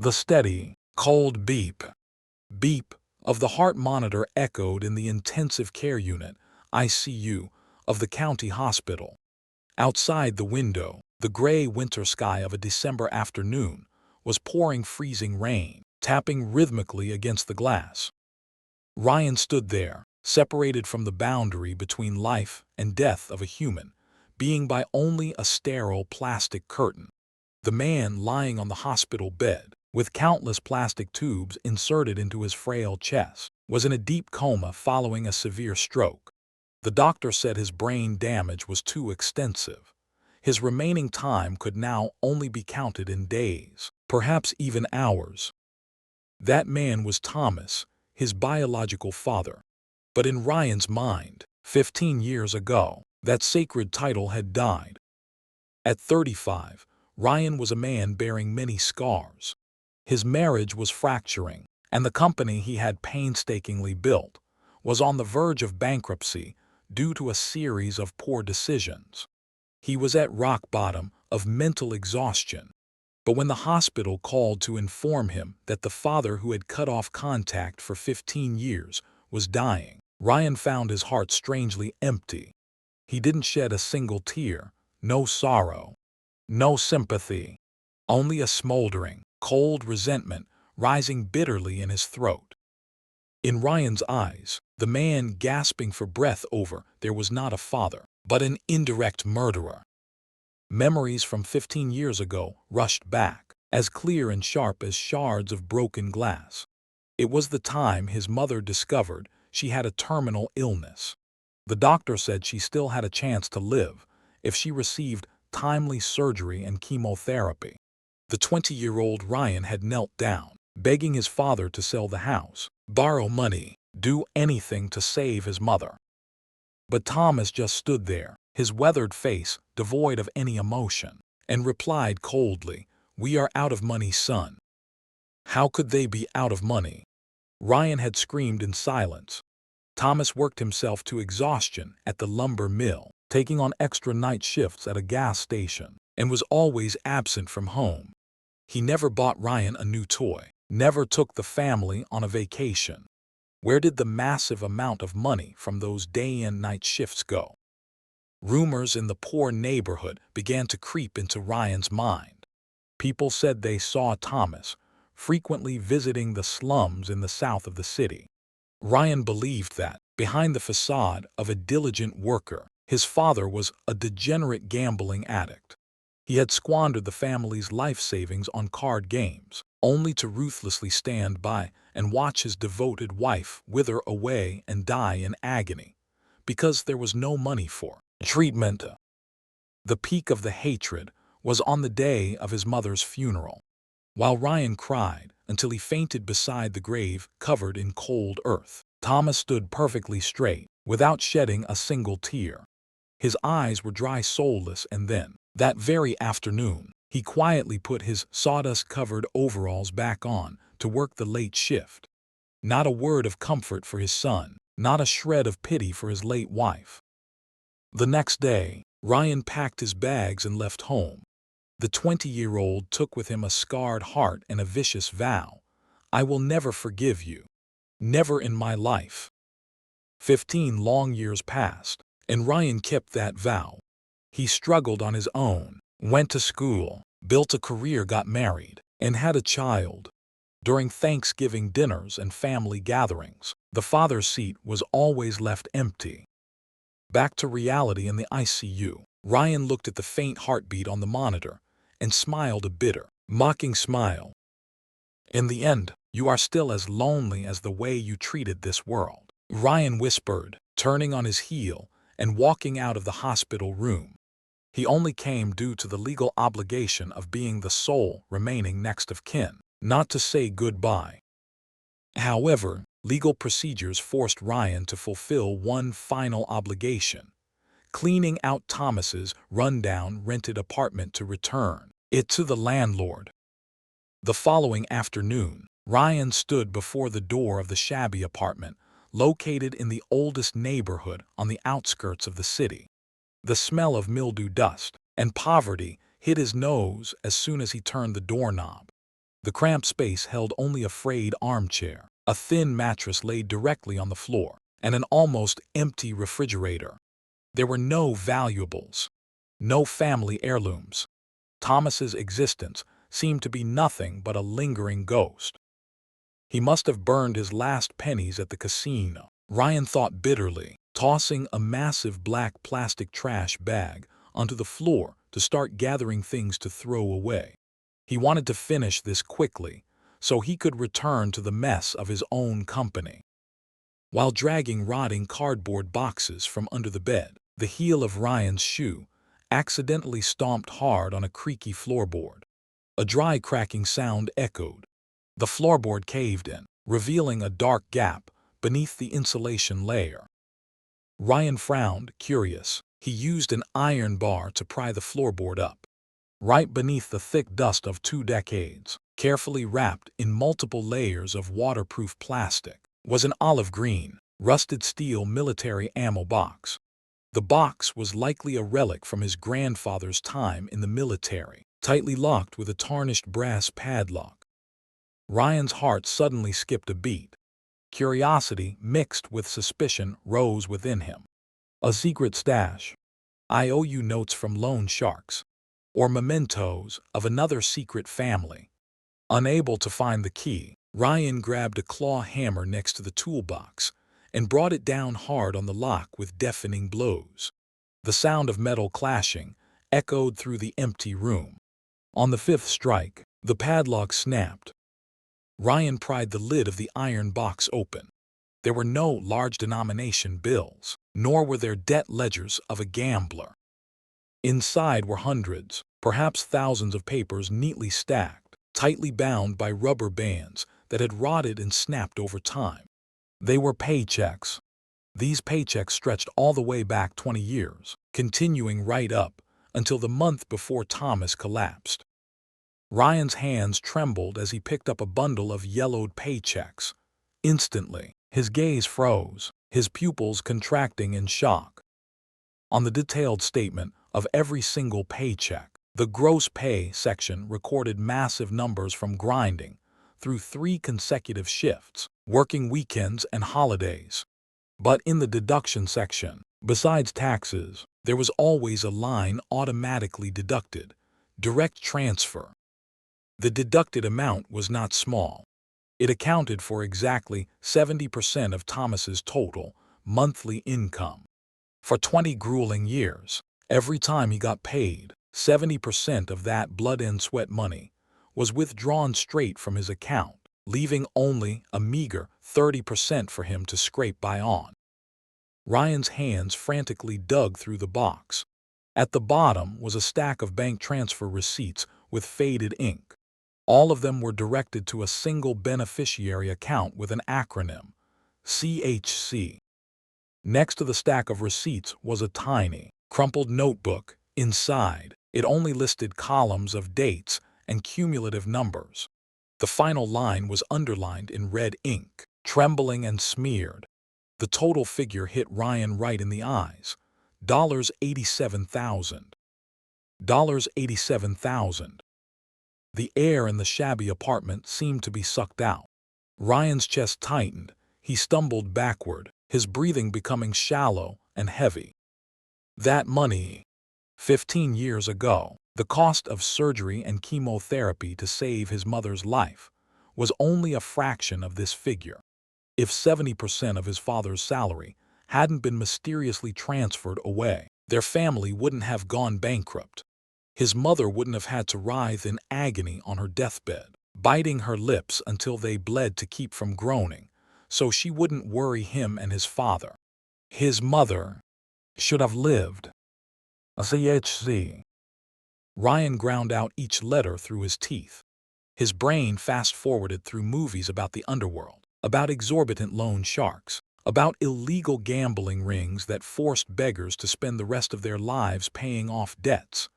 The steady, cold beep of the heart monitor echoed in the intensive care unit, ICU, of the county hospital. Outside the window, the gray winter sky of a December afternoon was pouring freezing rain, tapping rhythmically against the glass. Ryan stood there, separated from the boundary between life and death of a human being by only a sterile plastic curtain. The man lying on the hospital bed, with countless plastic tubes inserted into his frail chest, was in a deep coma following a severe stroke. The doctor said his brain damage was too extensive. His remaining time could now only be counted in days, perhaps even hours. That man was Thomas, his biological father. But in Ryan's mind, 15 years ago, that sacred title had died. At 35, Ryan was a man bearing many scars. His marriage was fracturing, and the company he had painstakingly built was on the verge of bankruptcy due to a series of poor decisions. He was at rock bottom of mental exhaustion. But when the hospital called to inform him that the father who had cut off contact for 15 years was dying, Ryan found his heart strangely empty. He didn't shed a single tear, no sorrow, no sympathy, only a smoldering, cold resentment rising bitterly in his throat. In Ryan's eyes, the man gasping for breath over there was not a father, but an indirect murderer. Memories from 15 years ago rushed back, as clear and sharp as shards of broken glass. It was the time his mother discovered she had a terminal illness. The doctor said she still had a chance to live if she received timely surgery and chemotherapy. The 20-year-old Ryan had knelt down, begging his father to sell the house, borrow money, do anything to save his mother. But Thomas just stood there, his weathered face devoid of any emotion, and replied coldly, "We are out of money, son." How could they be out of money? Ryan had screamed in silence. Thomas worked himself to exhaustion at the lumber mill, taking on extra night shifts at a gas station, and was always absent from home. He never bought Ryan a new toy, never took the family on a vacation. Where did the massive amount of money from those day-and-night shifts go? Rumors in the poor neighborhood began to creep into Ryan's mind. People said they saw Thomas frequently visiting the slums in the south of the city. Ryan believed that, behind the facade of a diligent worker, his father was a degenerate gambling addict. He had squandered the family's life savings on card games, only to ruthlessly stand by and watch his devoted wife wither away and die in agony, because there was no money for treatment. The peak of the hatred was on the day of his mother's funeral. While Ryan cried until he fainted beside the grave covered in cold earth, Thomas stood perfectly straight, without shedding a single tear. His eyes were dry, soulless, and then, that very afternoon, he quietly put his sawdust-covered overalls back on to work the late shift. Not a word of comfort for his son, not a shred of pity for his late wife. The next day, Ryan packed his bags and left home. The 20-year-old took with him a scarred heart and a vicious vow: "I will never forgive you. Never in my life." 15 long years passed, and Ryan kept that vow. He struggled on his own, went to school, built a career, got married, and had a child. During Thanksgiving dinners and family gatherings, the father's seat was always left empty. Back to reality in the ICU, Ryan looked at the faint heartbeat on the monitor and smiled a bitter, mocking smile. "In the end, you are still as lonely as the way you treated this world," Ryan whispered, turning on his heel and walking out of the hospital room. He only came due to the legal obligation of being the sole remaining next of kin, not to say goodbye. However, legal procedures forced Ryan to fulfill one final obligation: cleaning out Thomas's rundown rented apartment to return it to the landlord. The following afternoon, Ryan stood before the door of the shabby apartment, located in the oldest neighborhood on the outskirts of the city. The smell of mildew, dust, and poverty hit his nose as soon as he turned the doorknob. The cramped space held only a frayed armchair, a thin mattress laid directly on the floor, and an almost empty refrigerator. There were no valuables, no family heirlooms. Thomas's existence seemed to be nothing but a lingering ghost. He must have burned his last pennies at the casino, Ryan thought bitterly, tossing a massive black plastic trash bag onto the floor to start gathering things to throw away. He wanted to finish this quickly, so he could return to the mess of his own company. While dragging rotting cardboard boxes from under the bed, the heel of Ryan's shoe accidentally stomped hard on a creaky floorboard. A dry cracking sound echoed. The floorboard caved in, revealing a dark gap beneath the insulation layer. Ryan frowned, curious. He used an iron bar to pry the floorboard up. Right beneath the thick dust of 2 decades, carefully wrapped in multiple layers of waterproof plastic, was an olive green, rusted steel military ammo box. The box was likely a relic from his grandfather's time in the military, tightly locked with a tarnished brass padlock. Ryan's heart suddenly skipped a beat. Curiosity mixed with suspicion rose within him. A secret stash. IOU notes from loan sharks, or mementos of another secret family. Unable to find the key, Ryan grabbed a claw hammer next to the toolbox and brought it down hard on the lock with deafening blows. The sound of metal clashing echoed through the empty room. On the 5th strike, the padlock snapped. Ryan pried the lid of the iron box open. There were no large denomination bills, nor were there debt ledgers of a gambler. Inside were hundreds, perhaps thousands of papers neatly stacked, tightly bound by rubber bands that had rotted and snapped over time. They were paychecks. These paychecks stretched all the way back 20 years, continuing right up until the month before Thomas collapsed. Ryan's hands trembled as he picked up a bundle of yellowed paychecks. Instantly, his gaze froze, his pupils contracting in shock. On the detailed statement of every single paycheck, the gross pay section recorded massive numbers from grinding through 3 consecutive shifts, working weekends and holidays. But in the deduction section, besides taxes, there was always a line automatically deducted: direct transfer. The deducted amount was not small. It accounted for exactly 70% of Thomas's total monthly income. For 20 grueling years, every time he got paid, 70% of that blood and sweat money was withdrawn straight from his account, leaving only a meager 30% for him to scrape by on. Ryan's hands frantically dug through the box. At the bottom was a stack of bank transfer receipts with faded ink. All of them were directed to a single beneficiary account with an acronym: CHC. Next to the stack of receipts was a tiny, crumpled notebook. Inside, it only listed columns of dates and cumulative numbers. The final line was underlined in red ink, trembling and smeared. The total figure hit Ryan right in the eyes: $87,000. $87,000. The air in the shabby apartment seemed to be sucked out. Ryan's chest tightened. He stumbled backward, his breathing becoming shallow and heavy. That money. 15 years ago, the cost of surgery and chemotherapy to save his mother's life was only a fraction of this figure. If 70% of his father's salary hadn't been mysteriously transferred away, their family wouldn't have gone bankrupt. His mother wouldn't have had to writhe in agony on her deathbed, biting her lips until they bled to keep from groaning, so she wouldn't worry him and his father. His mother should have lived. CHC. Ryan ground out each letter through his teeth. His brain fast-forwarded through movies about the underworld, about exorbitant loan sharks, about illegal gambling rings that forced beggars to spend the rest of their lives paying off debts.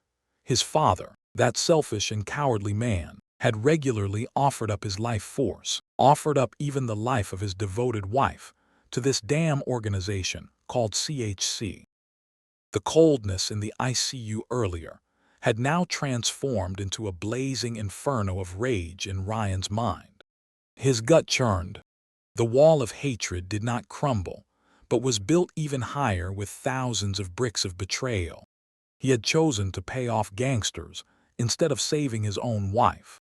His father, that selfish and cowardly man, had regularly offered up his life force, offered up even the life of his devoted wife, to this damn organization called CHC. The coldness in the ICU earlier had now transformed into a blazing inferno of rage in Ryan's mind. His gut churned. The wall of hatred did not crumble, but was built even higher with thousands of bricks of betrayal. He had chosen to pay off gangsters instead of saving his own wife.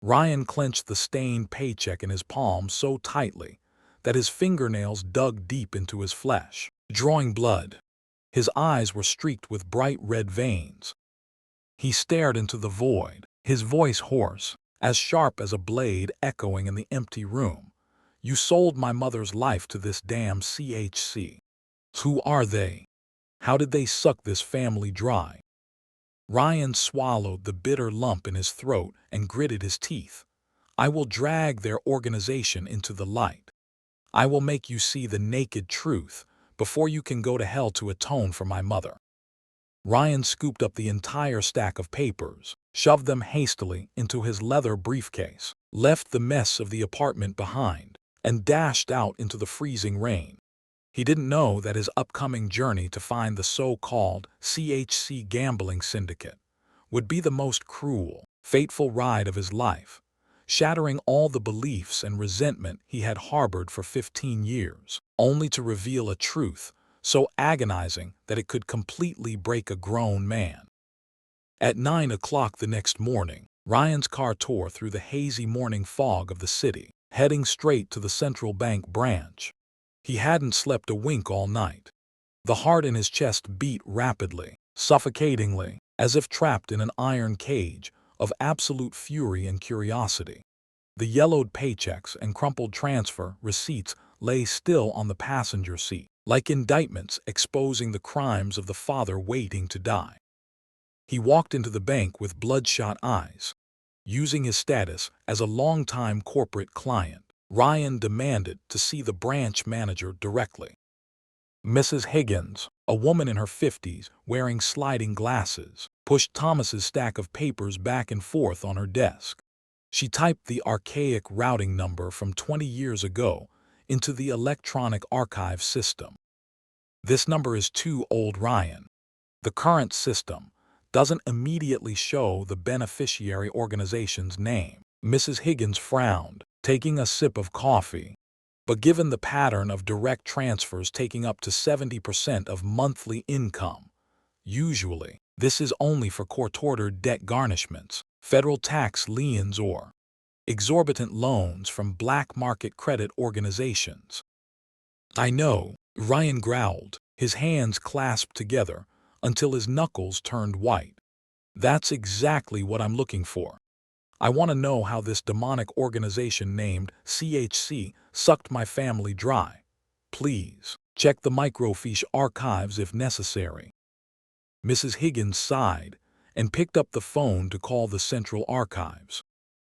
Ryan clenched the stained paycheck in his palm so tightly that his fingernails dug deep into his flesh, drawing blood. His eyes were streaked with bright red veins. He stared into the void, his voice hoarse, as sharp as a blade echoing in the empty room. "You sold my mother's life to this damn CHC. Who are they? How did they suck this family dry?" Ryan swallowed the bitter lump in his throat and gritted his teeth. "I will drag their organization into the light. I will make you see the naked truth before you can go to hell to atone for my mother." Ryan scooped up the entire stack of papers, shoved them hastily into his leather briefcase, left the mess of the apartment behind, and dashed out into the freezing rain. He didn't know that his upcoming journey to find the so-called CHC gambling syndicate would be the most cruel, fateful ride of his life, shattering all the beliefs and resentment he had harbored for 15 years, only to reveal a truth so agonizing that it could completely break a grown man. At 9 o'clock the next morning, Ryan's car tore through the hazy morning fog of the city, heading straight to the central bank branch. He hadn't slept a wink all night. The heart in his chest beat rapidly, suffocatingly, as if trapped in an iron cage of absolute fury and curiosity. The yellowed paychecks and crumpled transfer receipts lay still on the passenger seat, like indictments exposing the crimes of the father waiting to die. He walked into the bank with bloodshot eyes. Using his status as a longtime corporate client, Ryan demanded to see the branch manager directly. Mrs. Higgins, a woman in her 50s wearing sliding glasses, pushed Thomas's stack of papers back and forth on her desk. She typed the archaic routing number from 20 years ago into the electronic archive system. "This number is too old, Ryan. The current system doesn't immediately show the beneficiary organization's name." Mrs. Higgins frowned, taking a sip of coffee. "But given the pattern of direct transfers taking up to 70% of monthly income, usually this is only for court-ordered debt garnishments, federal tax liens, or exorbitant loans from black market credit organizations." "I know," Ryan growled, his hands clasped together until his knuckles turned white. "That's exactly what I'm looking for. I want to know how this demonic organization named CHC sucked my family dry. Please, check the microfiche archives if necessary." Mrs. Higgins sighed and picked up the phone to call the Central Archives.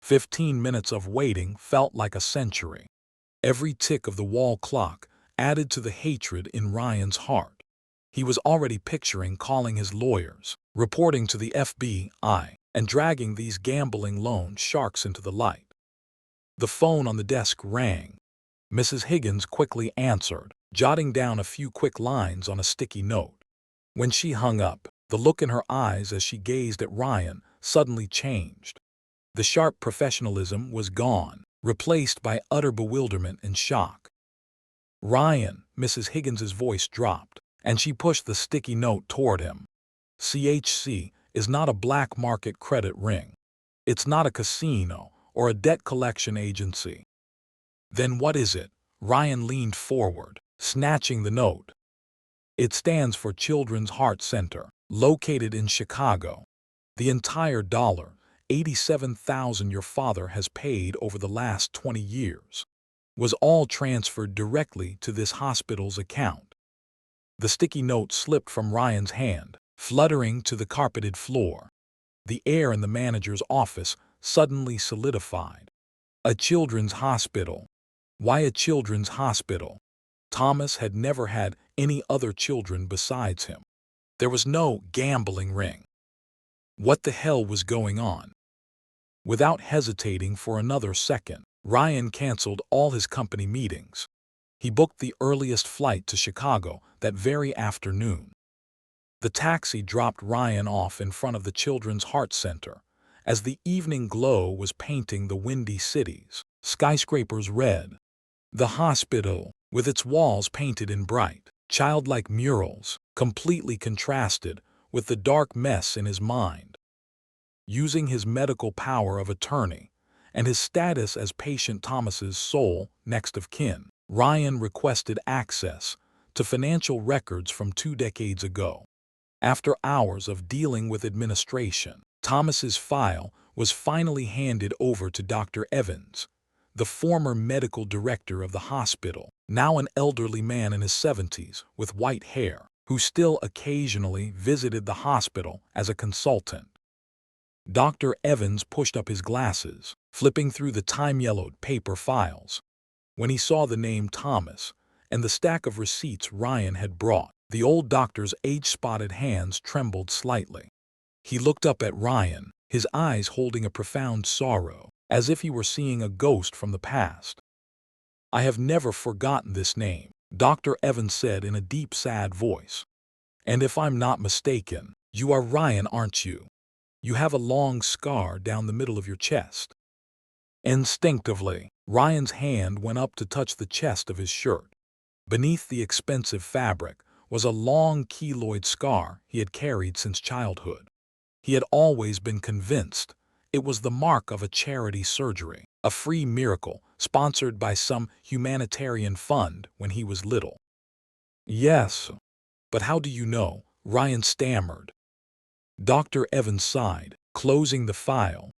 15 minutes of waiting felt like a century. Every tick of the wall clock added to the hatred in Ryan's heart. He was already picturing calling his lawyers, reporting to the FBI, and dragging these gambling loan sharks into the light. The phone on the desk rang. Mrs. Higgins quickly answered, jotting down a few quick lines on a sticky note. When she hung up, the look in her eyes as she gazed at Ryan suddenly changed. The sharp professionalism was gone, replaced by utter bewilderment and shock. "Ryan," Mrs. Higgins's voice dropped, and she pushed the sticky note toward him. "CHC is not a black market credit ring. It's not a casino or a debt collection agency." "Then what is it?" Ryan leaned forward, snatching the note. "It stands for Children's Heart Center, located in Chicago. The entire $87,000 your father has paid over the last 20 years was all transferred directly to this hospital's account." The sticky note slipped from Ryan's hand, fluttering to the carpeted floor. The air in the manager's office suddenly solidified. A children's hospital. Why a children's hospital? Thomas had never had any other children besides him. There was no gambling ring. What the hell was going on? Without hesitating for another second, Ryan canceled all his company meetings. He booked the earliest flight to Chicago that very afternoon. The taxi dropped Ryan off in front of the Children's Heart Center as the evening glow was painting the windy city's skyscrapers red. The hospital, with its walls painted in bright, childlike murals, completely contrasted with the dark mess in his mind. Using his medical power of attorney and his status as patient Thomas's sole next of kin, Ryan requested access to financial records from 2 decades ago. After hours of dealing with administration, Thomas's file was finally handed over to Dr. Evans, the former medical director of the hospital, now an elderly man in his 70s with white hair, who still occasionally visited the hospital as a consultant. Dr. Evans pushed up his glasses, flipping through the time-yellowed paper files. When he saw the name Thomas and the stack of receipts Ryan had brought, the old doctor's age-spotted hands trembled slightly. He looked up at Ryan, his eyes holding a profound sorrow, as if he were seeing a ghost from the past. "I have never forgotten this name," Dr. Evans said in a deep, sad voice. "And if I'm not mistaken, you are Ryan, aren't you? You have a long scar down the middle of your chest." Instinctively, Ryan's hand went up to touch the chest of his shirt. Beneath the expensive fabric was a long keloid scar he had carried since childhood. He had always been convinced it was the mark of a charity surgery, a free miracle sponsored by some humanitarian fund when he was little. "Yes, but how do you know?" Ryan stammered. Dr. Evans sighed, closing the file.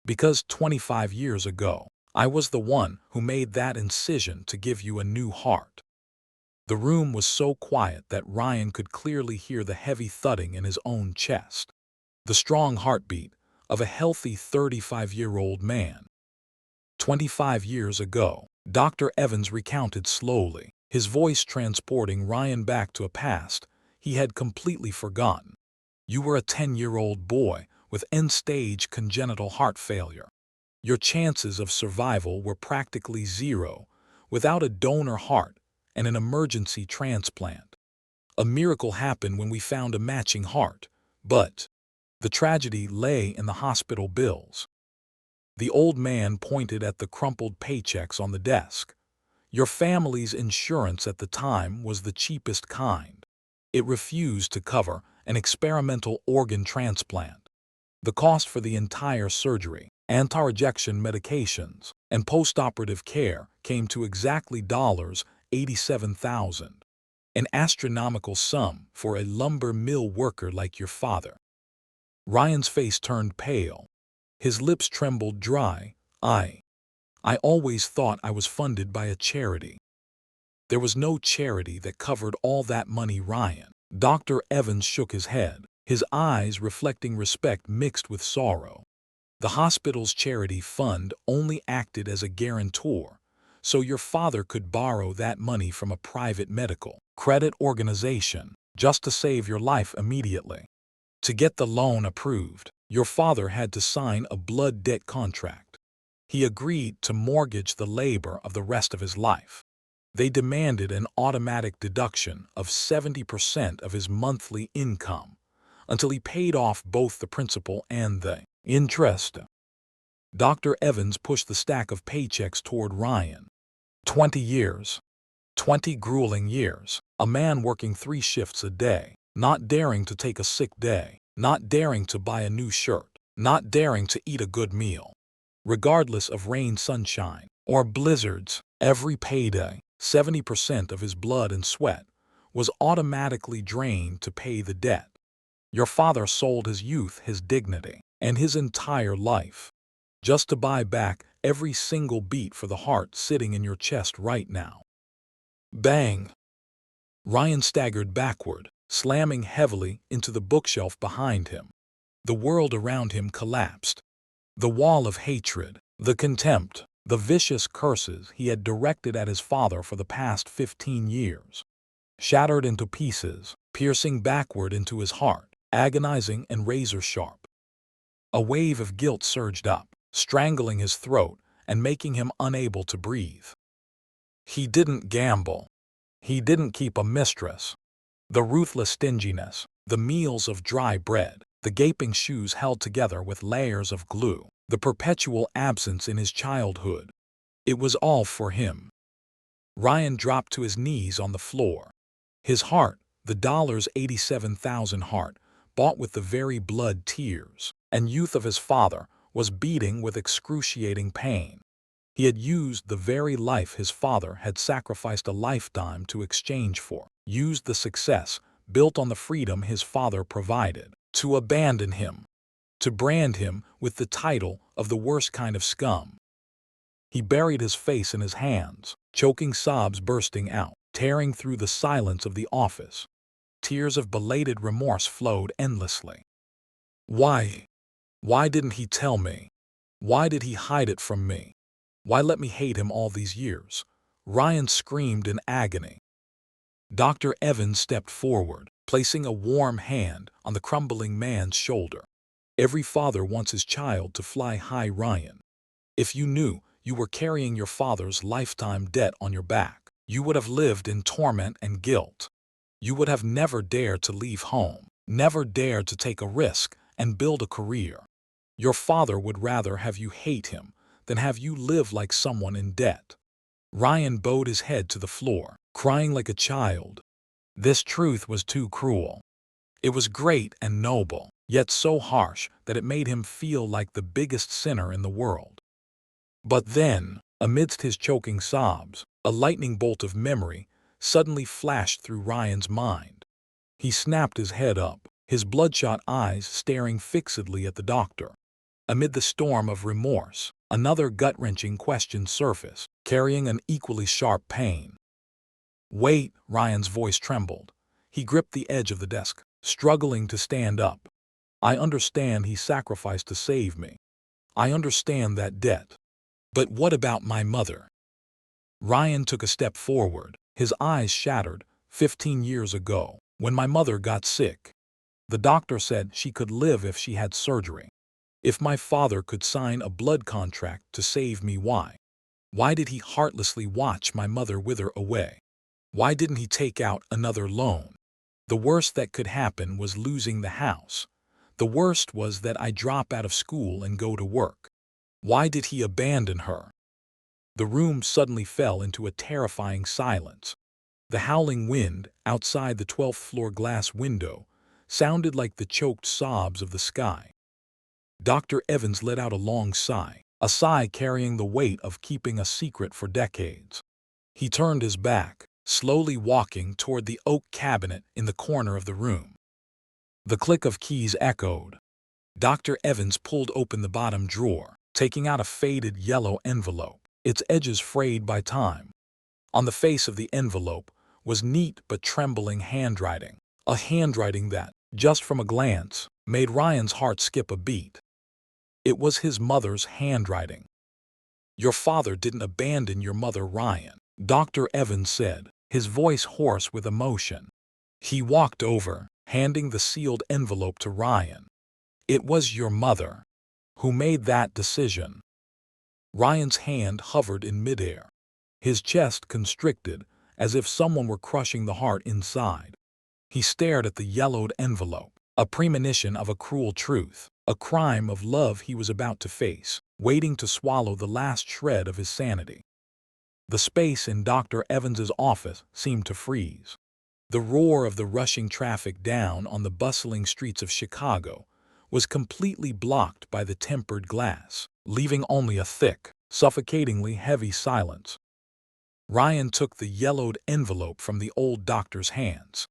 "Because 25 years ago, I was the one who made that incision to give you a new heart." The room was so quiet that Ryan could clearly hear the heavy thudding in his own chest, the strong heartbeat of a healthy 35-year-old man. 25 years ago, Dr. Evans recounted slowly, his voice transporting Ryan back to a past he had completely forgotten. "You were a 10-year-old boy with end-stage congenital heart failure. Your chances of survival were practically zero without a donor heart and an emergency transplant. A miracle happened when we found a matching heart, but the tragedy lay in the hospital bills." The old man pointed at the crumpled paychecks on the desk. "Your family's insurance at the time was the cheapest kind. It refused to cover an experimental organ transplant. The cost for the entire surgery, anti-rejection medications, and post-operative care came to exactly $87,000, an astronomical sum for a lumber mill worker like your father." Ryan's face turned pale. His lips trembled dry. I always thought I was funded by a charity." "There was no charity that covered all that money, Ryan." Dr. Evans shook his head, his eyes reflecting respect mixed with sorrow. "The hospital's charity fund only acted as a guarantor, so your father could borrow that money from a private medical credit organization just to save your life immediately. To get the loan approved, your father had to sign a blood debt contract. He agreed to mortgage the labor of the rest of his life. They demanded an automatic deduction of 70% of his monthly income until he paid off both the principal and the interest." Dr. Evans pushed the stack of paychecks toward Ryan. 20 years. 20 grueling years. A man working 3 shifts a day, not daring to take a sick day, not daring to buy a new shirt, not daring to eat a good meal. Regardless of rain, sunshine, or blizzards, every payday, 70% of his blood and sweat was automatically drained to pay the debt. Your father sold his youth, his dignity, and his entire life, just to buy back every single beat for the heart sitting in your chest right now. Bang! Ryan staggered backward, slamming heavily into the bookshelf behind him. The world around him collapsed. The wall of hatred, the contempt, the vicious curses he had directed at his father for the past 15 years, shattered into pieces, piercing backward into his heart, agonizing and razor-sharp. A wave of guilt surged up, strangling his throat and making him unable to breathe. He didn't gamble. He didn't keep a mistress. The ruthless stinginess, The meals of dry bread, the gaping shoes held together with layers of glue, the perpetual absence in his childhood. It was all for him. Ryan dropped to his knees on the floor. His heart, the $87,000 heart, bought with the very blood, tears, and youth of his father, was beating with excruciating pain. He had used the very life his father had sacrificed a lifetime to exchange for, used the success built on the freedom his father provided, to abandon him, to brand him with the title of the worst kind of scum. He buried his face in his hands, choking sobs bursting out, tearing through the silence of the office. Tears of belated remorse flowed endlessly. Why? Why didn't he tell me? Why did he hide it from me? Why let me hate him all these years? Ryan screamed in agony. Dr. Evans stepped forward, placing a warm hand on the crumbling man's shoulder. Every father wants his child to fly high, Ryan. If you knew you were carrying your father's lifetime debt on your back, you would have lived in torment and guilt. You would have never dared to leave home, never dared to take a risk and build a career. Your father would rather have you hate him than have you live like someone in debt. Ryan bowed his head to the floor, crying like a child. This truth was too cruel. It was great and noble, yet so harsh that it made him feel like the biggest sinner in the world. But then, amidst his choking sobs, a lightning bolt of memory suddenly flashed through Ryan's mind. He snapped his head up, his bloodshot eyes staring fixedly at the doctor. Amid the storm of remorse, another gut-wrenching question surfaced, carrying an equally sharp pain. Wait, Ryan's voice trembled. He gripped the edge of the desk, struggling to stand up. I understand he sacrificed to save me. I understand that debt. But what about my mother? Ryan took a step forward, his eyes shattered. 15 years ago, when my mother got sick, the doctor said she could live if she had surgery. If my father could sign a blood contract to save me, why? Why did he heartlessly watch my mother wither away? Why didn't he take out another loan? The worst that could happen was losing the house. The worst was that I drop out of school and go to work. Why did he abandon her? The room suddenly fell into a terrifying silence. The howling wind outside the 12th floor glass window sounded like the choked sobs of the sky. Dr. Evans let out a long sigh, a sigh carrying the weight of keeping a secret for decades. He turned his back, slowly walking toward the oak cabinet in the corner of the room. The click of keys echoed. Dr. Evans pulled open the bottom drawer, taking out a faded yellow envelope, its edges frayed by time. On the face of the envelope was neat but trembling handwriting, a handwriting that, just from a glance, made Ryan's heart skip a beat. It was his mother's handwriting. Your father didn't abandon your mother, Ryan, Dr. Evans said, his voice hoarse with emotion. He walked over, handing the sealed envelope to Ryan. It was your mother who made that decision. Ryan's hand hovered in midair, his chest constricted as if someone were crushing the heart inside. He stared at the yellowed envelope, a premonition of a cruel truth, a crime of love he was about to face, waiting to swallow the last shred of his sanity. The space in Dr. Evans's office seemed to freeze. The roar of the rushing traffic down on the bustling streets of Chicago was completely blocked by the tempered glass, leaving only a thick, suffocatingly heavy silence. Ryan took the yellowed envelope from the old doctor's hands.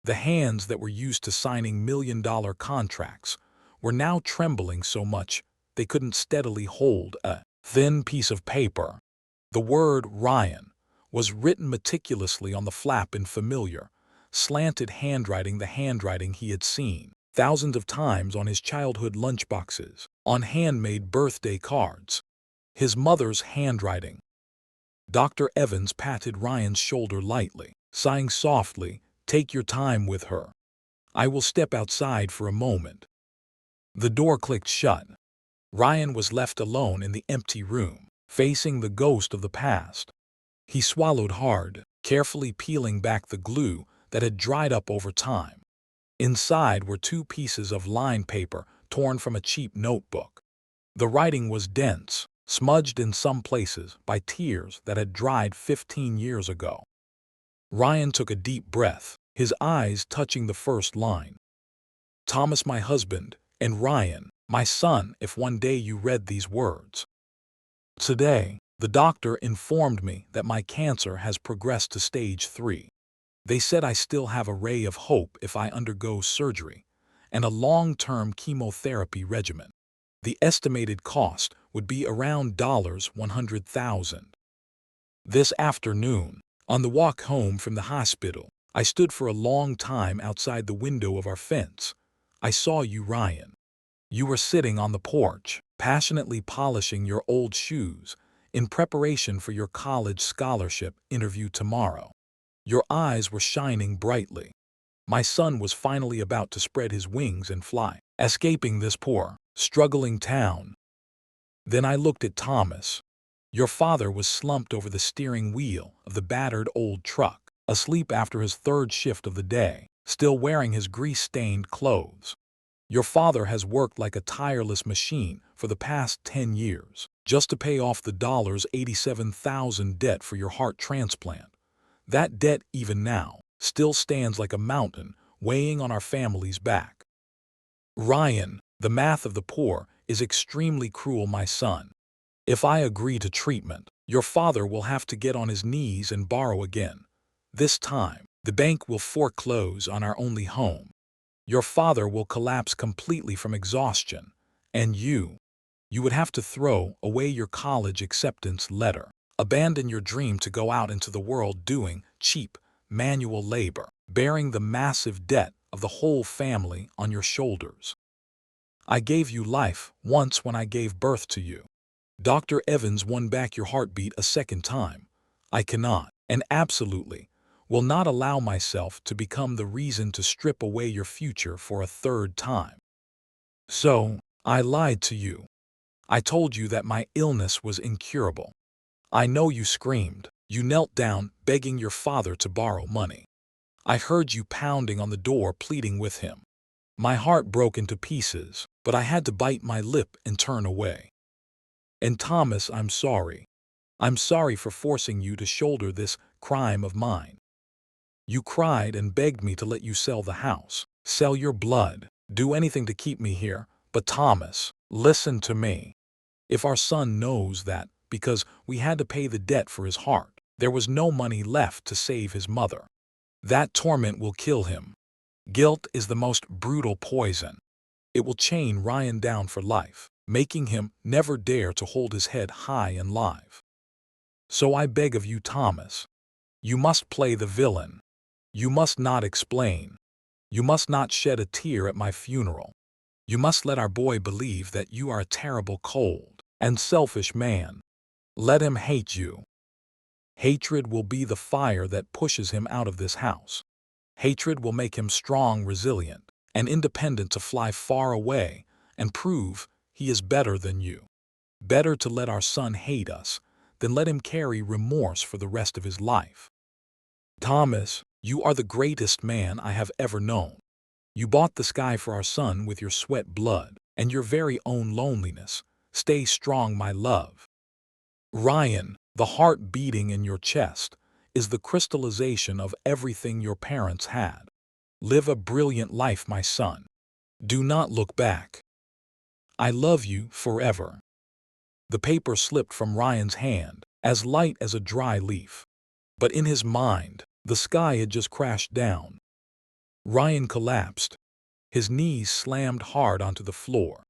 The hands that were used to signing million-dollar contracts were now trembling so much they couldn't steadily hold a thin piece of paper. The word Ryan was written meticulously on the flap in familiar, slanted handwriting, the handwriting he had seen thousands of times on his childhood lunchboxes, on handmade birthday cards. His mother's handwriting. Dr. Evans patted Ryan's shoulder lightly, sighing softly, "Take your time with her. I will step outside for a moment." The door clicked shut. Ryan was left alone in the empty room, facing the ghost of the past. He swallowed hard, carefully peeling back the glue that had dried up over time. Inside were 2 pieces of lined paper torn from a cheap notebook. The writing was dense, smudged in some places by tears that had dried 15 years ago. Ryan took a deep breath, his eyes touching the first line. Thomas, my husband, and Ryan, my son, if one day you read these words. Today, the doctor informed me that my cancer has progressed to stage 3. They said I still have a ray of hope if I undergo surgery and a long-term chemotherapy regimen. The estimated cost would be around $100,000. This afternoon, on the walk home from the hospital, I stood for a long time outside the window of our fence. I saw you, Ryan. You were sitting on the porch, passionately polishing your old shoes in preparation for your college scholarship interview tomorrow. Your eyes were shining brightly. My son was finally about to spread his wings and fly, escaping this poor, struggling town. Then I looked at Thomas. Your father was slumped over the steering wheel of the battered old truck, asleep after his 3rd shift of the day, still wearing his grease-stained clothes. Your father has worked like a tireless machine for the past 10 years, just to pay off the $87,000 debt for your heart transplant. That debt, even now, still stands like a mountain weighing on our family's back. Ryan, the math of the poor is extremely cruel, my son. If I agree to treatment, your father will have to get on his knees and borrow again. This time, the bank will foreclose on our only home. Your father will collapse completely from exhaustion, and you would have to throw away your college acceptance letter, abandon your dream to go out into the world doing cheap, manual labor, bearing the massive debt of the whole family on your shoulders. I gave you life once when I gave birth to you. Dr. Evans won back your heartbeat a 2nd time. I cannot, and absolutely, will not allow myself to become the reason to strip away your future for a 3rd time. So, I lied to you. I told you that my illness was incurable. I know you screamed. You knelt down, begging your father to borrow money. I heard you pounding on the door, pleading with him. My heart broke into pieces, but I had to bite my lip and turn away. And Thomas, I'm sorry. I'm sorry for forcing you to shoulder this crime of mine. You cried and begged me to let you sell the house, sell your blood, do anything to keep me here. But Thomas, listen to me. If our son knows that, because we had to pay the debt for his heart, there was no money left to save his mother, that torment will kill him. Guilt is the most brutal poison. It will chain Ryan down for life, making him never dare to hold his head high and live. So I beg of you, Thomas, you must play the villain. You must not explain. You must not shed a tear at my funeral. You must let our boy believe that you are a terrible, cold, and selfish man. Let him hate you. Hatred will be the fire that pushes him out of this house. Hatred will make him strong, resilient, and independent to fly far away and prove he is better than you. Better to let our son hate us than let him carry remorse for the rest of his life. Thomas, you are the greatest man I have ever known. You bought the sky for our son with your sweat, blood, and your very own loneliness. Stay strong, my love. Ryan, the heart beating in your chest, is the crystallization of everything your parents had. Live a brilliant life, my son. Do not look back. I love you forever. The paper slipped from Ryan's hand, as light as a dry leaf. But in his mind, the sky had just crashed down. Ryan collapsed. His knees slammed hard onto the floor.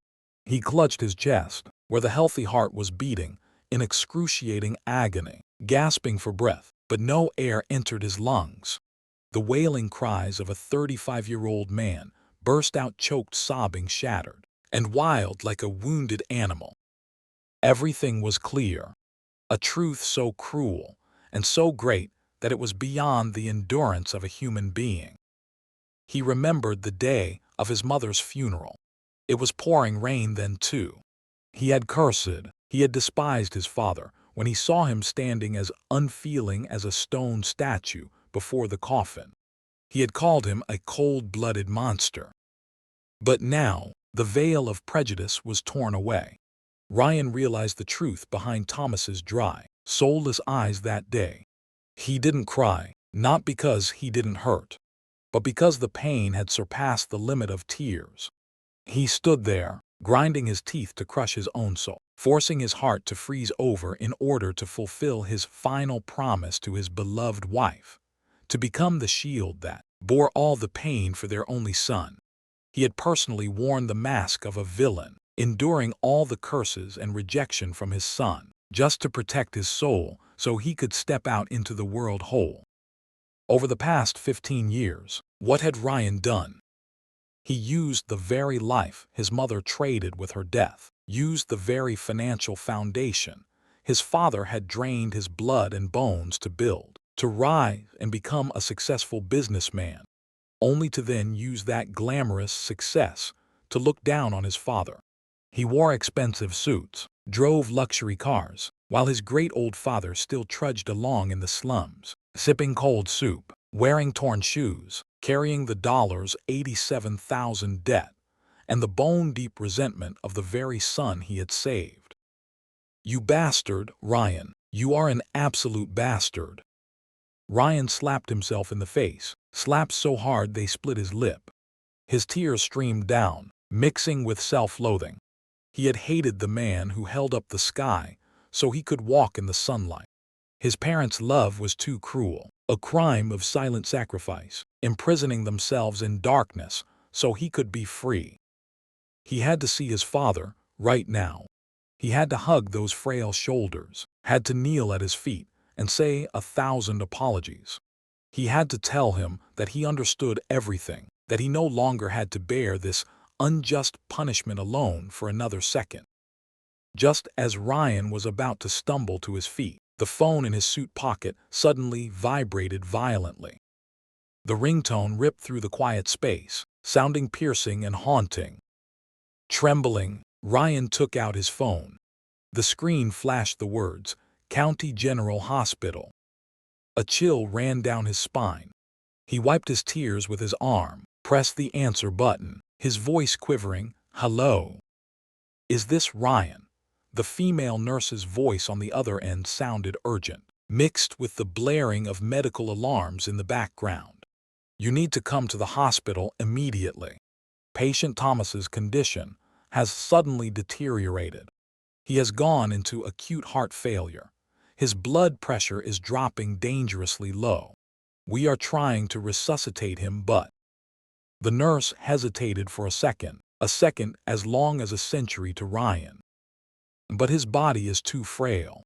He clutched his chest, where the healthy heart was beating, in excruciating agony, gasping for breath, but no air entered his lungs. The wailing cries of a 35-year-old man burst out, choked, sobbing, shattered, and wild like a wounded animal. Everything was clear. A truth so cruel and so great that it was beyond the endurance of a human being. He remembered the day of his mother's funeral. It was pouring rain then, too. He had cursed, he had despised his father when he saw him standing as unfeeling as a stone statue before the coffin. He had called him a cold-blooded monster. But now, the veil of prejudice was torn away. Ryan realized the truth behind Thomas's dry, soulless eyes that day. He didn't cry, not because he didn't hurt, but because the pain had surpassed the limit of tears. He stood there, grinding his teeth to crush his own soul, forcing his heart to freeze over in order to fulfill his final promise to his beloved wife, to become the shield that bore all the pain for their only son. He had personally worn the mask of a villain, enduring all the curses and rejection from his son, just to protect his soul so he could step out into the world whole. Over the past 15 years, what had Ryan done? He used the very life his mother traded with her death, used the very financial foundation his father had drained his blood and bones to build, to rise and become a successful businessman, only to then use that glamorous success to look down on his father. He wore expensive suits, drove luxury cars, while his great old father still trudged along in the slums, sipping cold soup, wearing torn shoes, carrying the $87,000 debt, and the bone-deep resentment of the very son he had saved. "You bastard, Ryan. You are an absolute bastard." Ryan slapped himself in the face, slapped so hard they split his lip. His tears streamed down, mixing with self-loathing. He had hated the man who held up the sky so he could walk in the sunlight. His parents' love was too cruel, a crime of silent sacrifice, imprisoning themselves in darkness so he could be free. He had to see his father, right now. He had to hug those frail shoulders, had to kneel at his feet and say 1,000 apologies. He had to tell him that he understood everything, that he no longer had to bear this unjust punishment alone for another second. Just as Ryan was about to stumble to his feet, the phone in his suit pocket suddenly vibrated violently. The ringtone ripped through the quiet space, sounding piercing and haunting. Trembling, Ryan took out his phone. The screen flashed the words, "County General Hospital." A chill ran down his spine. He wiped his tears with his arm, pressed the answer button, his voice quivering, "Hello? Is this Ryan?" The female nurse's voice on the other end sounded urgent, mixed with the blaring of medical alarms in the background. "You need to come to the hospital immediately. Patient Thomas's condition has suddenly deteriorated. He has gone into acute heart failure. His blood pressure is dropping dangerously low. We are trying to resuscitate him, but—" The nurse hesitated for a second as long as a century to Ryan. "But his body is too frail.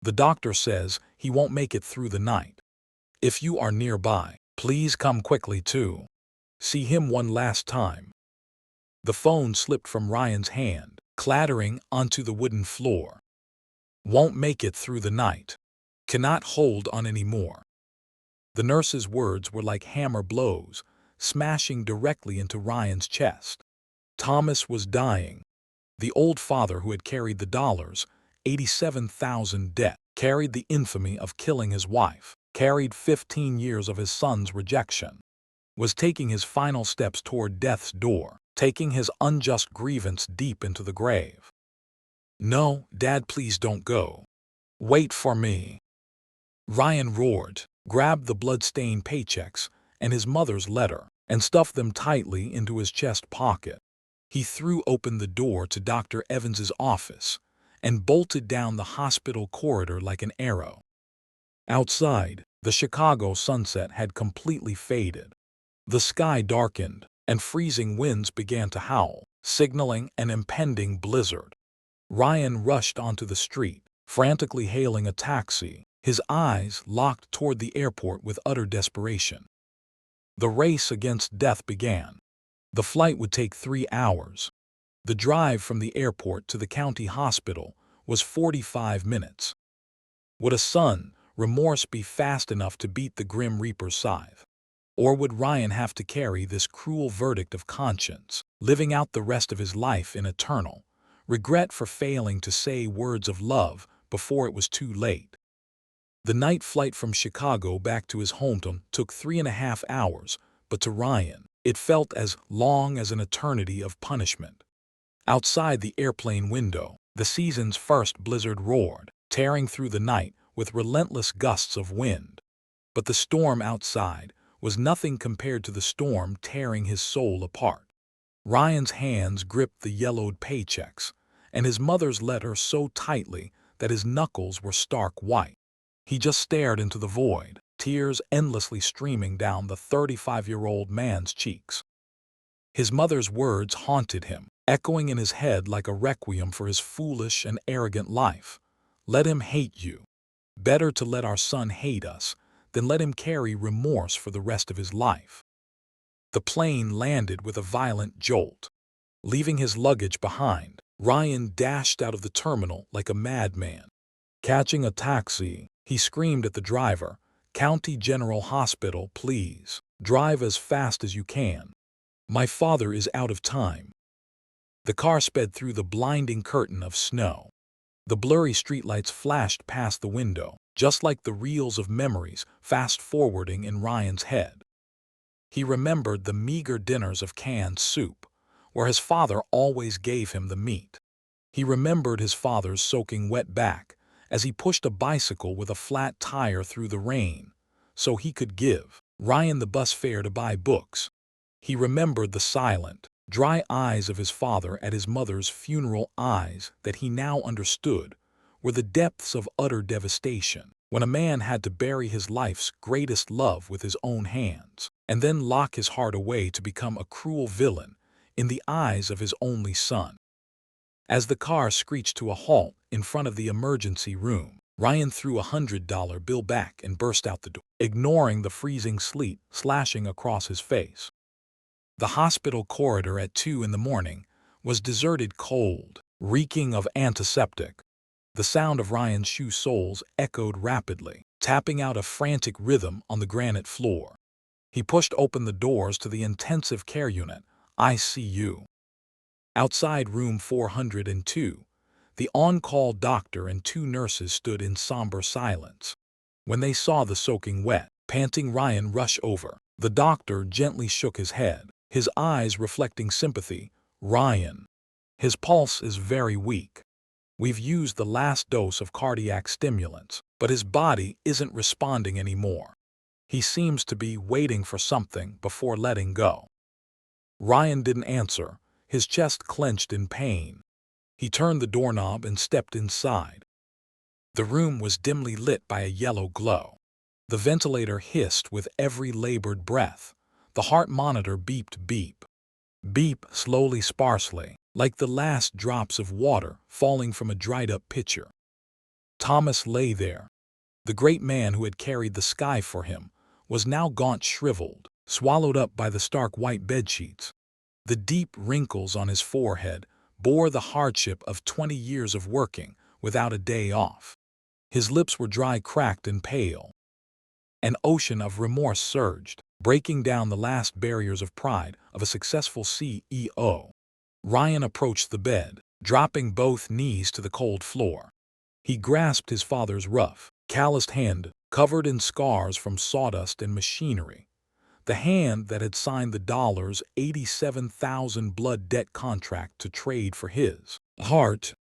The doctor says he won't make it through the night. If you are nearby, please come quickly to see him one last time." The phone slipped from Ryan's hand, clattering onto the wooden floor. "Won't make it through the night. Cannot hold on anymore." The nurse's words were like hammer blows, smashing directly into Ryan's chest. Thomas was dying. The old father who had carried the $87,000 debt, carried the infamy of killing his wife, carried 15 years of his son's rejection, was taking his final steps toward death's door, taking his unjust grievance deep into the grave. "No, Dad, please don't go. Wait for me." Ryan roared, grabbed the blood-stained paychecks and his mother's letter, and stuffed them tightly into his chest pocket. He threw open the door to Dr. Evans's office and bolted down the hospital corridor like an arrow. Outside, the Chicago sunset had completely faded. The sky darkened, and freezing winds began to howl, signaling an impending blizzard. Ryan rushed onto the street, frantically hailing a taxi, his eyes locked toward the airport with utter desperation. The race against death began. The flight would take 3 hours. The drive from the airport to the county hospital was 45 minutes. Would a son, remorse be fast enough to beat the Grim Reaper's scythe? Or would Ryan have to carry this cruel verdict of conscience, living out the rest of his life in eternal regret for failing to say words of love before it was too late? The night flight from Chicago back to his hometown took 3.5 hours, but to Ryan, it felt as long as an eternity of punishment. Outside the airplane window, the season's first blizzard roared, tearing through the night with relentless gusts of wind. But the storm outside was nothing compared to the storm tearing his soul apart. Ryan's hands gripped the yellowed paychecks, and his mother's letter so tightly that his knuckles were stark white. He just stared into the void, tears endlessly streaming down the 35-year-old man's cheeks. His mother's words haunted him, echoing in his head like a requiem for his foolish and arrogant life. Let him hate you. Better to let our son hate us than let him carry remorse for the rest of his life. The plane landed with a violent jolt. Leaving his luggage behind, Ryan dashed out of the terminal like a madman. Catching a taxi, he screamed at the driver, "County General Hospital, please. Drive as fast as you can. My father is out of time." The car sped through the blinding curtain of snow. The blurry streetlights flashed past the window, just like the reels of memories fast-forwarding in Ryan's head. He remembered the meager dinners of canned soup, where his father always gave him the meat. He remembered his father's soaking wet back as he pushed a bicycle with a flat tire through the rain, so he could give Ryan the bus fare to buy books. He remembered the silent, dry eyes of his father at his mother's funeral, eyes that he now understood were the depths of utter devastation, when a man had to bury his life's greatest love with his own hands, and then lock his heart away to become a cruel villain in the eyes of his only son. As the car screeched to a halt in front of the emergency room, Ryan threw a $100 bill back and burst out the door, ignoring the freezing sleet slashing across his face. The hospital corridor at 2 in the morning was deserted, cold, reeking of antiseptic. The sound of Ryan's shoe soles echoed rapidly, tapping out a frantic rhythm on the granite floor. He pushed open the doors to the intensive care unit, ICU. Outside room 402, the on-call doctor and 2 nurses stood in somber silence. When they saw the soaking wet, panting Ryan rush over, the doctor gently shook his head, his eyes reflecting sympathy. "Ryan, his pulse is very weak. We've used the last dose of cardiac stimulants, but his body isn't responding anymore. He seems to be waiting for something before letting go." Ryan didn't answer, his chest clenched in pain. He turned the doorknob and stepped inside. The room was dimly lit by a yellow glow. The ventilator hissed with every labored breath. The heart monitor beeped beep. Beep slowly, sparsely, like the last drops of water falling from a dried-up pitcher. Thomas lay there. The great man who had carried the sky for him was now gaunt, shriveled, swallowed up by the stark white bedsheets. The deep wrinkles on his forehead bore the hardship of 20 years of working without a day off. His lips were dry, cracked, and pale. An ocean of remorse surged, breaking down the last barriers of pride of a successful CEO. Ryan approached the bed, dropping both knees to the cold floor. He grasped his father's rough, calloused hand, covered in scars from sawdust and machinery. The hand that had signed the $87,000 blood debt contract to trade for his heart.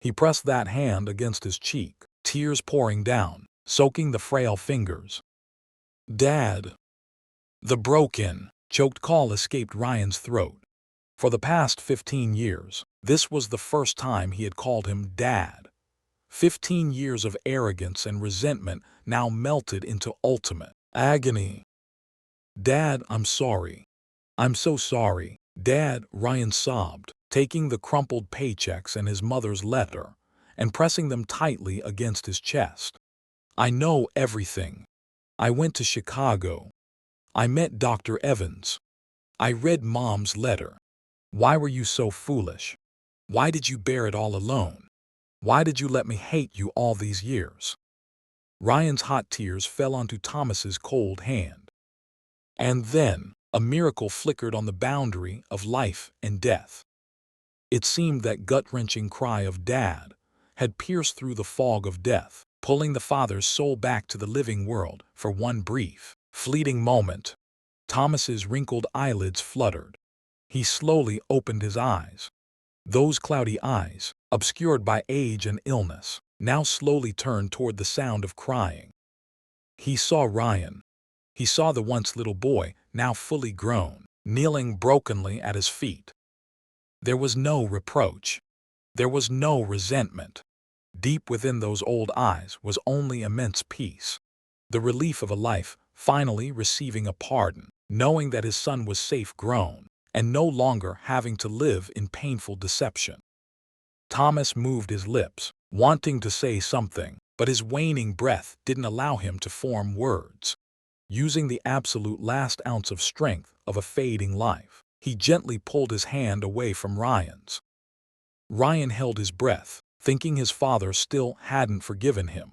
He pressed that hand against his cheek, tears pouring down, soaking the frail fingers. "Dad." The broken, choked call escaped Ryan's throat. For the past 15 years, this was the first time he had called him Dad. 15 years of arrogance and resentment now melted into ultimate agony. "Dad, I'm sorry. I'm so sorry, Dad," Ryan sobbed, taking the crumpled paychecks and his mother's letter and pressing them tightly against his chest. "I know everything. I went to Chicago. I met Dr. Evans. I read Mom's letter. Why were you so foolish? Why did you bear it all alone? Why did you let me hate you all these years?" Ryan's hot tears fell onto Thomas's cold hand. And then a miracle flickered on the boundary of life and death. It seemed that gut-wrenching cry of "Dad" had pierced through the fog of death, pulling the father's soul back to the living world for one brief, fleeting moment. Thomas's wrinkled eyelids fluttered. He slowly opened his eyes. Those cloudy eyes, obscured by age and illness, now slowly turned toward the sound of crying. He saw Ryan. He saw the once little boy, now fully grown, kneeling brokenly at his feet. There was no reproach. There was no resentment. Deep within those old eyes was only immense peace. The relief of a life finally receiving a pardon, knowing that his son was safe grown, and no longer having to live in painful deception. Thomas moved his lips, wanting to say something, but his waning breath didn't allow him to form words. Using the absolute last ounce of strength of a fading life, he gently pulled his hand away from Ryan's. Ryan held his breath, thinking his father still hadn't forgiven him.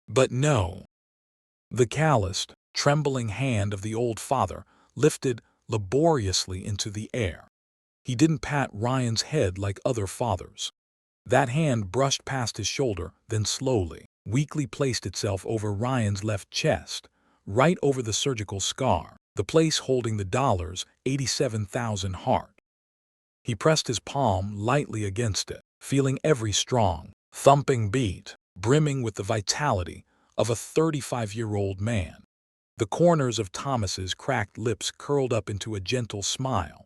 But no. The calloused, trembling hand of the old father lifted laboriously into the air. He didn't pat Ryan's head like other fathers. That hand brushed past his shoulder, then slowly, weakly placed itself over Ryan's left chest, right over the surgical scar, the place holding the $87,000 heart. He pressed his palm lightly against it, feeling every strong, thumping beat, brimming with the vitality of a 35-year-old man. The corners of Thomas's cracked lips curled up into a gentle smile,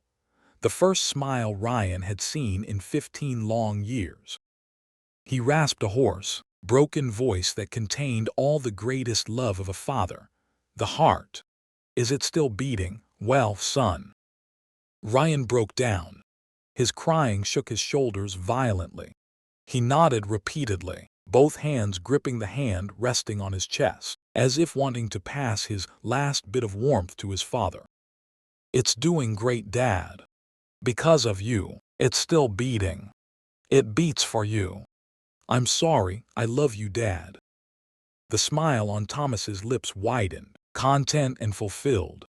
the first smile Ryan had seen in 15 long years. He rasped a hoarse, broken voice that contained all the greatest love of a father. The heart. Is it still beating? Well, son. Ryan broke down. His crying shook his shoulders violently. He nodded repeatedly, both hands gripping the hand resting on his chest, as if wanting to pass his last bit of warmth to his father. It's doing great, Dad. Because of you, it's still beating. It beats for you. I'm sorry, I love you, Dad. The smile on Thomas's lips widened, content and fulfilled.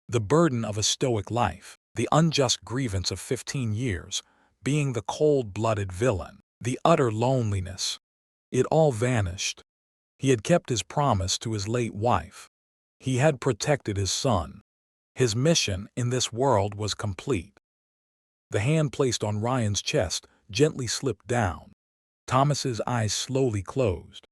The burden of a stoic life, the unjust grievance of 15 years, being the cold-blooded villain, the utter loneliness. It all vanished. He had kept his promise to his late wife. He had protected his son. His mission in this world was complete. The hand placed on Ryan's chest gently slipped down. Thomas's eyes slowly closed.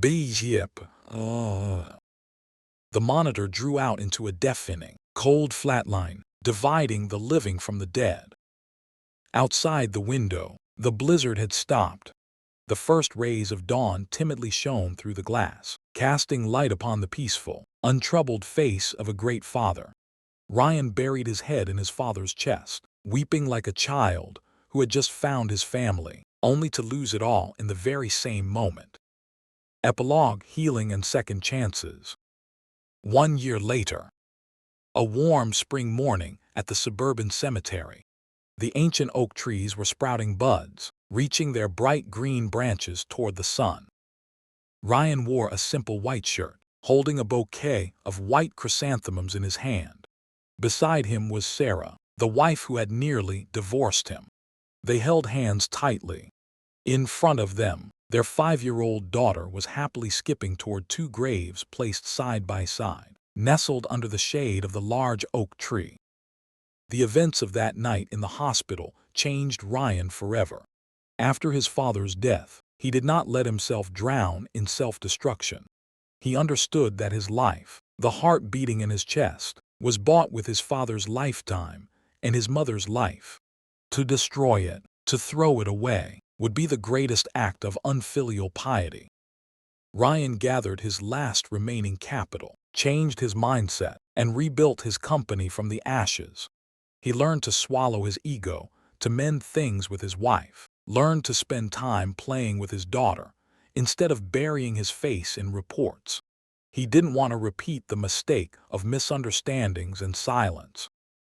Yip. The monitor drew out into a deafening, cold flatline, dividing the living from the dead. Outside the window, the blizzard had stopped. The first rays of dawn timidly shone through the glass, casting light upon the peaceful, untroubled face of a great father. Ryan buried his head in his father's chest, weeping like a child who had just found his family, only to lose it all in the very same moment. Epilogue: Healing and Second Chances. 1 year later. A warm spring morning at the suburban cemetery. The ancient oak trees were sprouting buds, reaching their bright green branches toward the sun. Ryan wore a simple white shirt, holding a bouquet of white chrysanthemums in his hand. Beside him was Sarah, the wife who had nearly divorced him. They held hands tightly. In front of them, their 5-year-old daughter was happily skipping toward 2 graves placed side by side, nestled under the shade of the large oak tree. The events of that night in the hospital changed Ryan forever. After his father's death, he did not let himself drown in self-destruction. He understood that his life, the heart beating in his chest, was bought with his father's lifetime and his mother's life. To destroy it, to throw it away, would be the greatest act of unfilial piety. Ryan gathered his last remaining capital, changed his mindset, and rebuilt his company from the ashes. He learned to swallow his ego, to mend things with his wife, learned to spend time playing with his daughter, instead of burying his face in reports. He didn't want to repeat the mistake of misunderstandings and silence.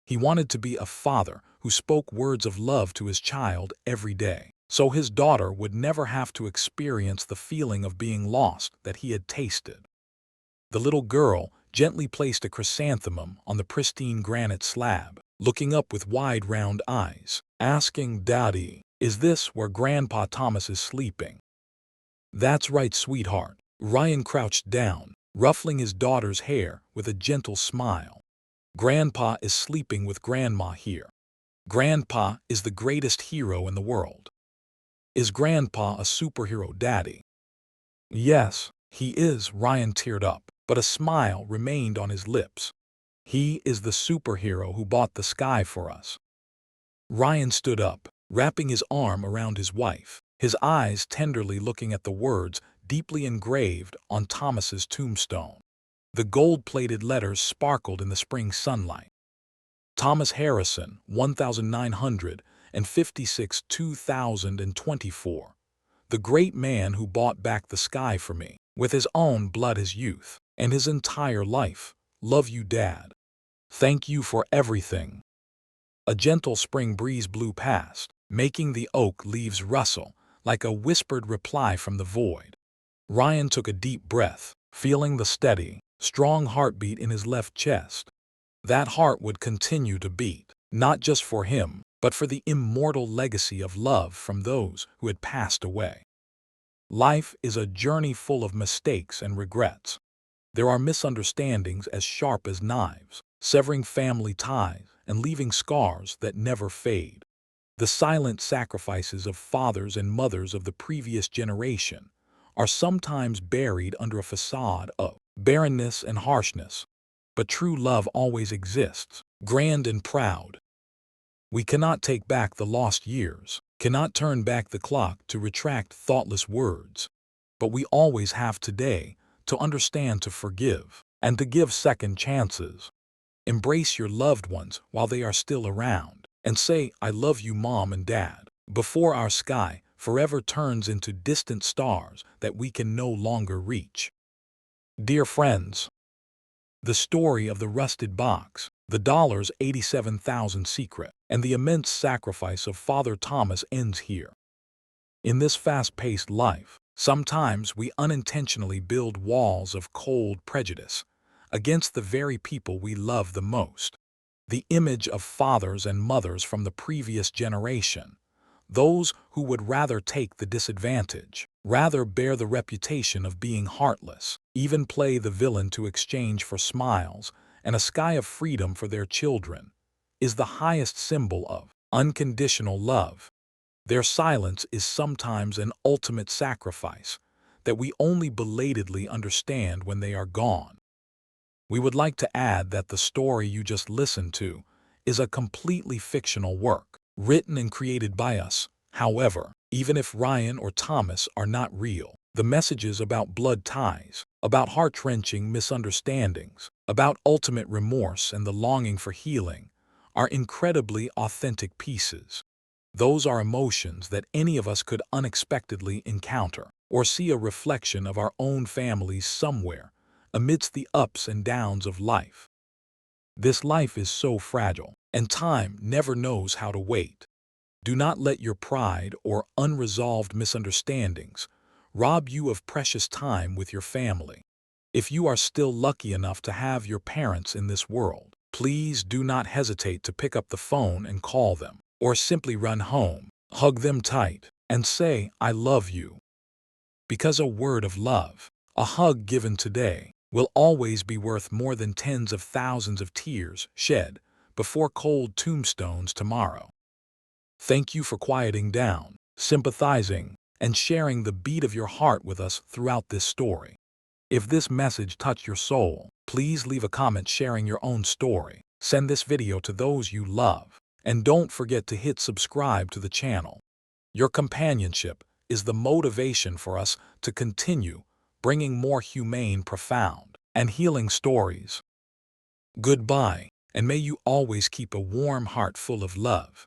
He wanted to be a father who spoke words of love to his child every day, so his daughter would never have to experience the feeling of being lost that he had tasted. The little girl gently placed a chrysanthemum on the pristine granite slab, looking up with wide round eyes, asking, "Daddy, is this where Grandpa Thomas is sleeping?" "That's right, sweetheart." Ryan crouched down, ruffling his daughter's hair with a gentle smile. Grandpa is sleeping with Grandma here. Grandpa is the greatest hero in the world. Is Grandpa a superhero daddy? Yes, he is. Ryan teared up, but a smile remained on his lips. He is the superhero who bought the sky for us. Ryan stood up, wrapping his arm around his wife, his eyes tenderly looking at the words deeply engraved on Thomas's tombstone. The gold-plated letters sparkled in the spring sunlight. Thomas Harrison, 1956, 2024. The great man who bought back the sky for me, with his own blood, his youth, and his entire life. Love you, Dad. Thank you for everything. A gentle spring breeze blew past, making the oak leaves rustle like a whispered reply from the void. Ryan took a deep breath, feeling the steady, strong heartbeat in his left chest. That heart would continue to beat, not just for him, but for the immortal legacy of love from those who had passed away. Life is a journey full of mistakes and regrets. There are misunderstandings as sharp as knives, severing family ties and leaving scars that never fade. The silent sacrifices of fathers and mothers of the previous generation are sometimes buried under a facade of barrenness and harshness. But true love always exists, grand and proud. We cannot take back the lost years, cannot turn back the clock to retract thoughtless words. But we always have today to understand, to forgive, and to give second chances. Embrace your loved ones while they are still around, and say, "I love you, Mom and Dad," before our sky forever turns into distant stars that we can no longer reach. Dear friends, the story of the rusted box, the $87,000 secret, and the immense sacrifice of Father Thomas ends here. In this fast-paced life, sometimes we unintentionally build walls of cold prejudice against the very people we love the most. The image of fathers and mothers from the previous generation, those who would rather take the disadvantage, rather bear the reputation of being heartless, even play the villain to exchange for smiles and a sky of freedom for their children, is the highest symbol of unconditional love. Their silence is sometimes an ultimate sacrifice that we only belatedly understand when they are gone. We would like to add that the story you just listened to is a completely fictional work, written and created by us. However, even if Ryan or Thomas are not real, the messages about blood ties, about heart-wrenching misunderstandings, about ultimate remorse and the longing for healing are incredibly authentic pieces. Those are emotions that any of us could unexpectedly encounter, or see a reflection of our own families somewhere amidst the ups and downs of life. This life is so fragile, and time never knows how to wait. Do not let your pride or unresolved misunderstandings rob you of precious time with your family. If you are still lucky enough to have your parents in this world, please do not hesitate to pick up the phone and call them, or simply run home, hug them tight, and say, "I love you." Because a word of love, a hug given today, will always be worth more than tens of thousands of tears shed before cold tombstones tomorrow. Thank you for quieting down, sympathizing, and sharing the beat of your heart with us throughout this story. If this message touched your soul, please leave a comment sharing your own story. Send this video to those you love, and don't forget to hit subscribe to the channel. Your companionship is the motivation for us to continue bringing more humane, profound, and healing stories. Goodbye, and may you always keep a warm heart full of love.